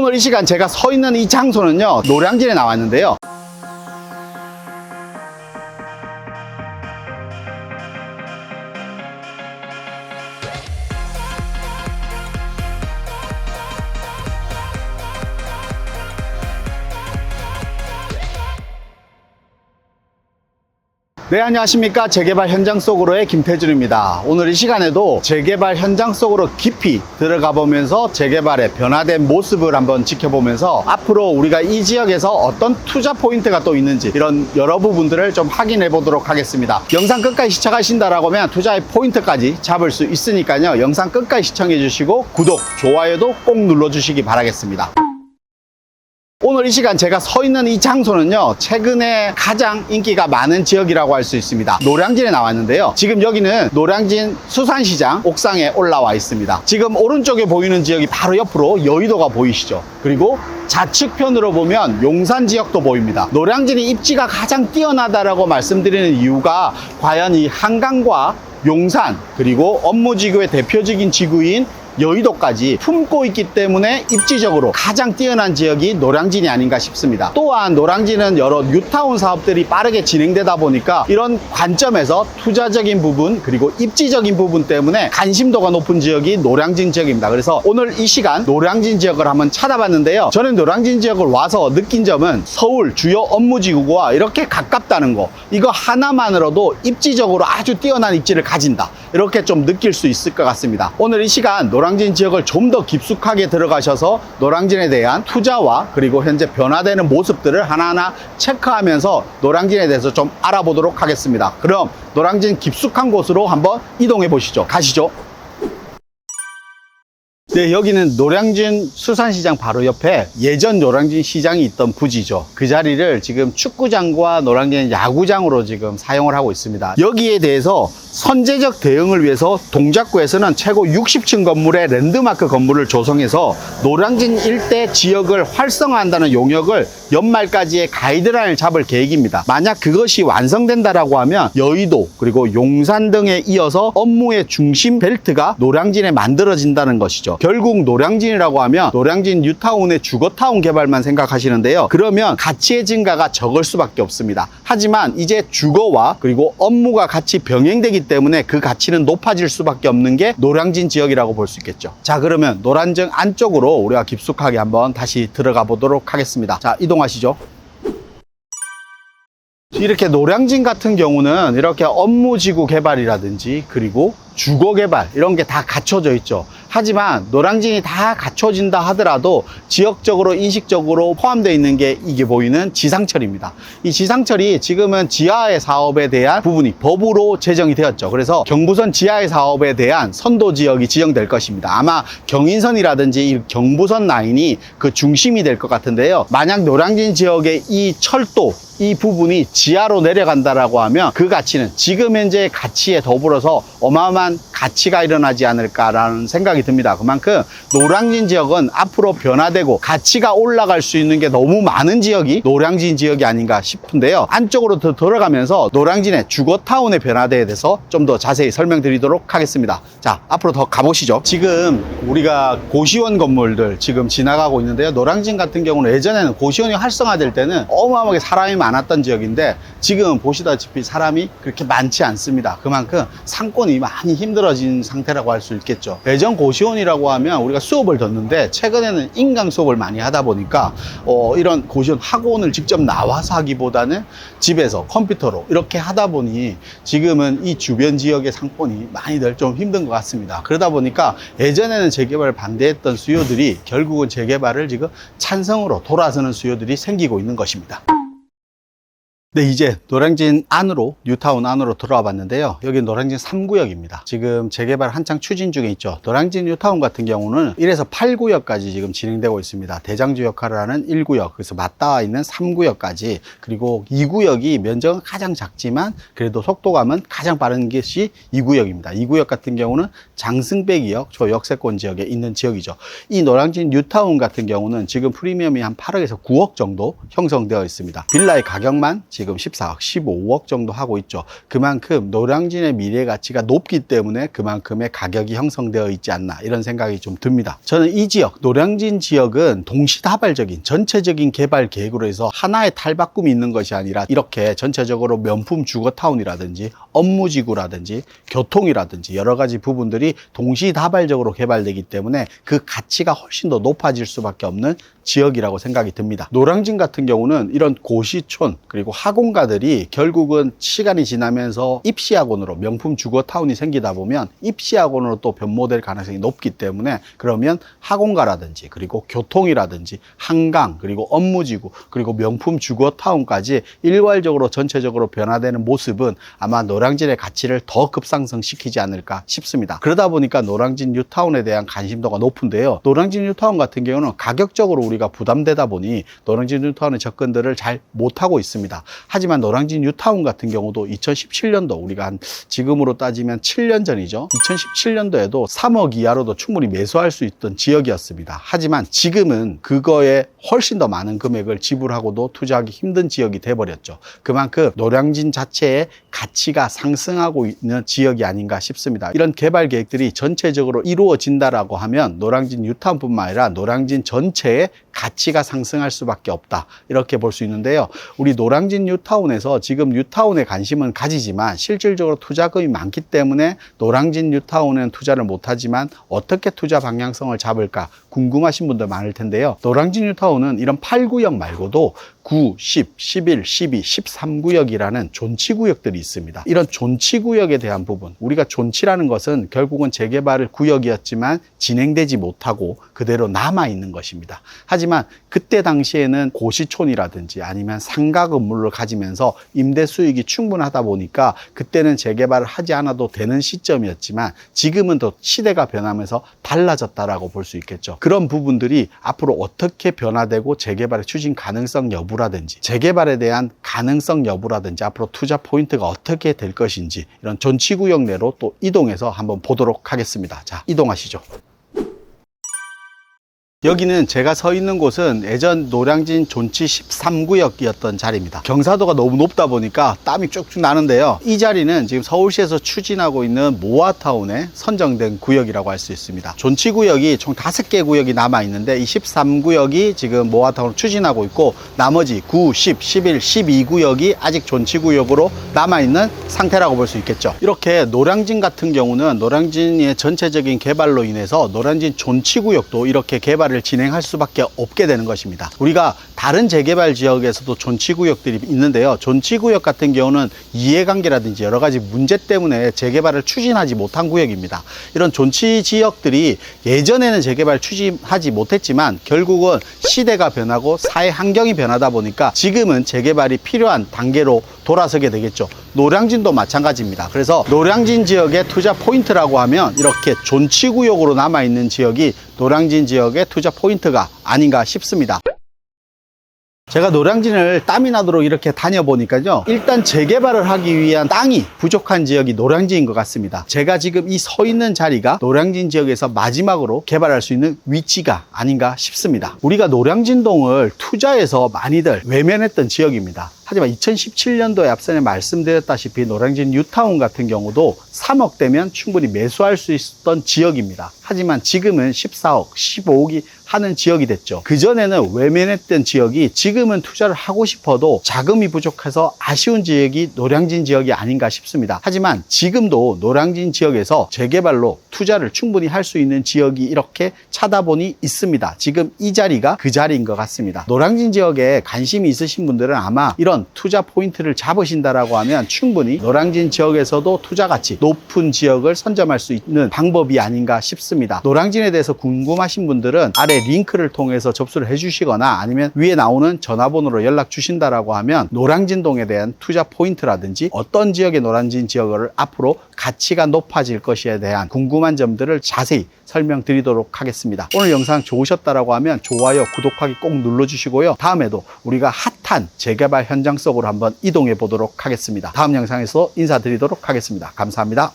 오늘 이 시간 제가 서 있는 이 장소는요, 노량진에 나왔는데요. 네, 안녕하십니까. 재개발 현장 속으로의 김태준입니다. 오늘 이 시간에도 재개발 현장 속으로 깊이 들어가 보면서 재개발의 변화된 모습을 한번 지켜보면서 앞으로 우리가 이 지역에서 어떤 투자 포인트가 또 있는지 이런 여러 부분들을 좀 확인해 보도록 하겠습니다. 영상 끝까지 시청하신다라고 하면 투자의 포인트까지 잡을 수 있으니까요. 영상 끝까지 시청해 주시고 구독, 좋아요도 꼭 눌러 주시기 바라겠습니다. 오늘 이 시간 제가 서 있는 이 장소는요, 최근에 가장 인기가 많은 지역이라고 할 수 있습니다. 노량진에 나왔는데요. 지금 여기는 노량진 수산시장 옥상에 올라와 있습니다. 지금 오른쪽에 보이는 지역이 바로 옆으로 여의도가 보이시죠? 그리고 좌측편으로 보면 용산 지역도 보입니다. 노량진이 입지가 가장 뛰어나다라고 말씀드리는 이유가 과연 이 한강과 용산, 그리고 업무지구의 대표적인 지구인 여의도까지 품고 있기 때문에 입지적으로 가장 뛰어난 지역이 노량진이 아닌가 싶습니다. 또한 노량진은 여러 뉴타운 사업들이 빠르게 진행되다 보니까 이런 관점에서 투자적인 부분 그리고 입지적인 부분 때문에 관심도가 높은 지역이 노량진 지역입니다. 그래서 오늘 이 시간 노량진 지역을 한번 찾아봤는데요. 저는 노량진 지역을 와서 느낀 점은 서울 주요 업무지구와 이렇게 가깝다는 거, 이거 하나만으로도 입지적으로 아주 뛰어난 입지를 가진다, 이렇게 좀 느낄 수 있을 것 같습니다. 오늘 이 시간 노량진 지역을 좀 더 깊숙하게 들어가셔서 노량진에 대한 투자와 그리고 현재 변화되는 모습들을 하나하나 체크하면서 노량진에 대해서 좀 알아보도록 하겠습니다. 그럼 노량진 깊숙한 곳으로 한번 이동해 보시죠. 가시죠. 네, 여기는 노량진 수산시장 바로 옆에 예전 노량진 시장이 있던 부지죠. 그 자리를 지금 축구장과 노량진 야구장으로 지금 사용을 하고 있습니다. 여기에 대해서 선제적 대응을 위해서 동작구에서는 최고 60층 건물의 랜드마크 건물을 조성해서 노량진 일대 지역을 활성화한다는 용역을 연말까지의 가이드라인을 잡을 계획입니다. 만약 그것이 완성된다라고 하면 여의도 그리고 용산 등에 이어서 업무의 중심 벨트가 노량진에 만들어진다는 것이죠. 결국 노량진이라고 하면 노량진 뉴타운의 주거타운 개발만 생각하시는데요. 그러면 가치의 증가가 적을 수밖에 없습니다. 하지만 이제 주거와 그리고 업무가 같이 병행되기 때문에 그 가치는 높아질 수밖에 없는 게 노량진 지역이라고 볼 수 있겠죠. 자, 그러면 노량진 안쪽으로 우리가 깊숙하게 한번 다시 들어가 보도록 하겠습니다. 자, 이동하시죠. 이렇게 노량진 같은 경우는 이렇게 업무지구 개발이라든지 그리고 주거 개발 이런 게 다 갖춰져 있죠. 하지만 노량진이 다 갖춰진다 하더라도 지역적으로 인식적으로 포함되어 있는 게 이게 보이는 지상철입니다. 이 지상철이 지금은 지하의 사업에 대한 부분이 법으로 제정이 되었죠. 그래서 경부선 지하의 사업에 대한 선도 지역이 지정될 것입니다. 아마 경인선이라든지 이 경부선 라인이 그 중심이 될 것 같은데요. 만약 노량진 지역의 이 철도 이 부분이 지하로 내려간다라고 하면 그 가치는 지금 현재의 가치에 더불어서 어마어마한 가치가 일어나지 않을까라는 생각이 듭니다. 그만큼 노량진 지역은 앞으로 변화되고 가치가 올라갈 수 있는 게 너무 많은 지역이 노량진 지역이 아닌가 싶은데요. 안쪽으로 더 들어가면서 노량진의 주거타운의 변화에 대해서 좀 더 자세히 설명드리도록 하겠습니다. 자, 앞으로 더 가보시죠. 지금 우리가 고시원 건물들 지금 지나가고 있는데요. 노량진 같은 경우는 예전에는 고시원이 활성화될 때는 어마어마하게 사람이 많았던 지역인데 지금 보시다시피 사람이 그렇게 많지 않습니다. 그만큼 상권이 많이 힘들어진 상태라고 할 수 있겠죠. 예전 고시원이라고 하면 우리가 수업을 듣는데 최근에는 인강 수업을 많이 하다 보니까 이런 고시원 학원을 직접 나와서 하기보다는 집에서 컴퓨터로 이렇게 하다 보니 지금은 이 주변 지역의 상권이 많이들 좀 힘든 것 같습니다. 그러다 보니까 예전에는 재개발을 반대했던 수요들이 결국은 재개발을 지금 찬성으로 돌아서는 수요들이 생기고 있는 것입니다. 네, 이제 노량진 안으로, 뉴타운 안으로 들어와 봤는데요. 여기 노량진 3구역입니다. 지금 재개발 한창 추진 중에 있죠. 노량진 뉴타운 같은 경우는 1에서 8구역까지 지금 진행되고 있습니다. 대장주 역할을 하는 1구역, 그래서 맞닿아 있는 3구역까지, 그리고 2구역이 면적은 가장 작지만 그래도 속도감은 가장 빠른 것이 2구역입니다. 2구역 같은 경우는 장승배기역, 조역세권 지역에 있는 지역이죠. 이 노량진 뉴타운 같은 경우는 지금 프리미엄이 한 8억에서 9억 정도 형성되어 있습니다. 빌라의 가격만 지금 14억, 15억 정도 하고 있죠. 그만큼 노량진의 미래 가치가 높기 때문에 그만큼의 가격이 형성되어 있지 않나 이런 생각이 좀 듭니다. 저는 이 지역, 노량진 지역은 동시다발적인 전체적인 개발 계획으로 해서 하나의 탈바꿈이 있는 것이 아니라 이렇게 전체적으로 명품 주거타운이라든지 업무지구라든지 교통이라든지 여러 가지 부분들이 동시다발적으로 개발되기 때문에 그 가치가 훨씬 더 높아질 수밖에 없는 지역이라고 생각이 듭니다. 노량진 같은 경우는 이런 고시촌 그리고 학원가들이 결국은 시간이 지나면서 입시학원으로 명품 주거타운이 생기다 보면 입시학원으로 또 변모될 가능성이 높기 때문에 그러면 학원가라든지 그리고 교통이라든지 한강 그리고 업무지구 그리고 명품 주거타운까지 일괄적으로 전체적으로 변화되는 모습은 아마 노량진의 가치를 더 급상승시키지 않을까 싶습니다. 그러다 보니까 노량진 뉴타운에 대한 관심도가 높은데요. 노량진 뉴타운 같은 경우는 가격적으로 우리가 부담되다 보니 노량진 뉴타운의 접근들을 잘 못하고 있습니다. 하지만 노량진 뉴타운 같은 경우도 2017년도 우리가 한 지금으로 따지면 7년 전이죠. 2017년도에도 3억 이하로도 충분히 매수할 수 있던 지역이었습니다. 하지만 지금은 그거에 훨씬 더 많은 금액을 지불하고도 투자하기 힘든 지역이 돼버렸죠. 그만큼 노량진 자체의 가치가 상승하고 있는 지역이 아닌가 싶습니다. 이런 개발 계획들이 전체적으로 이루어진다라고 하면 노량진 뉴타운뿐만 아니라 노량진 전체의 가치가 상승할 수밖에 없다 이렇게 볼 수 있는데요. 우리 노량진 뉴타운에서 지금 뉴타운에 관심은 가지지만 실질적으로 투자금이 많기 때문에 노량진 뉴타운에는 투자를 못하지만 어떻게 투자 방향성을 잡을까 궁금하신 분들 많을 텐데요. 노량진 뉴타운은 이런 8구역 말고도 9, 10, 11, 12, 13구역이라는 존치구역들이 있습니다. 이런 존치구역에 대한 부분, 우리가 존치라는 것은 결국은 재개발 구역이었지만 진행되지 못하고 그대로 남아있는 것입니다. 하지만 그때 당시에는 고시촌이라든지 아니면 상가 건물을 가지면서 임대 수익이 충분하다 보니까 그때는 재개발을 하지 않아도 되는 시점이었지만 지금은 더 시대가 변하면서 달라졌다라고 볼 수 있겠죠. 그런 부분들이 앞으로 어떻게 변화되고 재개발의 추진 가능성 여부라든지 재개발에 대한 가능성 여부라든지 앞으로 투자 포인트가 어떻게 될 것인지 이런 존치구역 내로 또 이동해서 한번 보도록 하겠습니다. 자, 이동하시죠. 여기는 제가 서 있는 곳은 예전 노량진 존치 13구역이었던 자리입니다. 경사도가 너무 높다 보니까 땀이 쭉쭉 나는데요. 이 자리는 지금 서울시에서 추진하고 있는 모아타운에 선정된 구역이라고 할 수 있습니다. 존치구역이 총 5개 구역이 남아있는데 이 13구역이 지금 모아타운을 추진하고 있고 나머지 9, 10, 11, 12구역이 아직 존치구역으로 남아있는 상태라고 볼 수 있겠죠. 이렇게 노량진 같은 경우는 노량진의 전체적인 개발로 인해서 노량진 존치구역도 이렇게 개발을 진행할 수밖에 없게 되는 것입니다. 우리가 다른 재개발 지역에서도 존치구역들이 있는데요. 존치구역 같은 경우는 이해관계라든지 여러 가지 문제 때문에 재개발을 추진하지 못한 구역입니다. 이런 존치 지역들이 예전에는 재개발 추진하지 못했지만 결국은 시대가 변하고 사회 환경이 변하다 보니까 지금은 재개발이 필요한 단계로 돌아서게 되겠죠. 노량진도 마찬가지입니다. 그래서 노량진 지역의 투자 포인트라고 하면 이렇게 존치구역으로 남아있는 지역이 노량진 지역의 투자 포인트가 아닌가 싶습니다. 제가 노량진을 땀이 나도록 이렇게 다녀보니까요, 일단 재개발을 하기 위한 땅이 부족한 지역이 노량진인 것 같습니다. 제가 지금 이 서 있는 자리가 노량진 지역에서 마지막으로 개발할 수 있는 위치가 아닌가 싶습니다. 우리가 노량진동을 투자해서 많이들 외면했던 지역입니다. 하지만 2017년도에 앞전에 말씀드렸다시피 노량진 뉴타운 같은 경우도 3억대면 충분히 매수할 수 있었던 지역입니다. 하지만 지금은 14억, 15억이 하는 지역이 됐죠. 그전에는 외면했던 지역이 지금은 투자를 하고 싶어도 자금이 부족해서 아쉬운 지역이 노량진 지역이 아닌가 싶습니다. 하지만 지금도 노량진 지역에서 재개발로 투자를 충분히 할 수 있는 지역이 이렇게 찾아보니 있습니다. 지금 이 자리가 그 자리인 것 같습니다. 노량진 지역에 관심이 있으신 분들은 아마 이런 투자 포인트를 잡으신다라고 하면 충분히 노량진 지역에서도 투자 가치 높은 지역을 선점할 수 있는 방법이 아닌가 싶습니다. 노량진에 대해서 궁금하신 분들은 아래 링크를 통해서 접수를 해주시거나 아니면 위에 나오는 전화번호로 연락 주신다라고 하면 노량진동에 대한 투자 포인트라든지 어떤 지역의 노량진 지역을 앞으로 가치가 높아질 것에 대한 궁금한 점들을 자세히 설명드리도록 하겠습니다. 오늘 영상 좋으셨다라고 하면 좋아요, 구독하기 꼭 눌러주시고요. 다음에도 우리가 핫한 재개발 현장 속으로 한번 이동해 보도록 하겠습니다. 다음 영상에서 인사드리도록 하겠습니다. 감사합니다.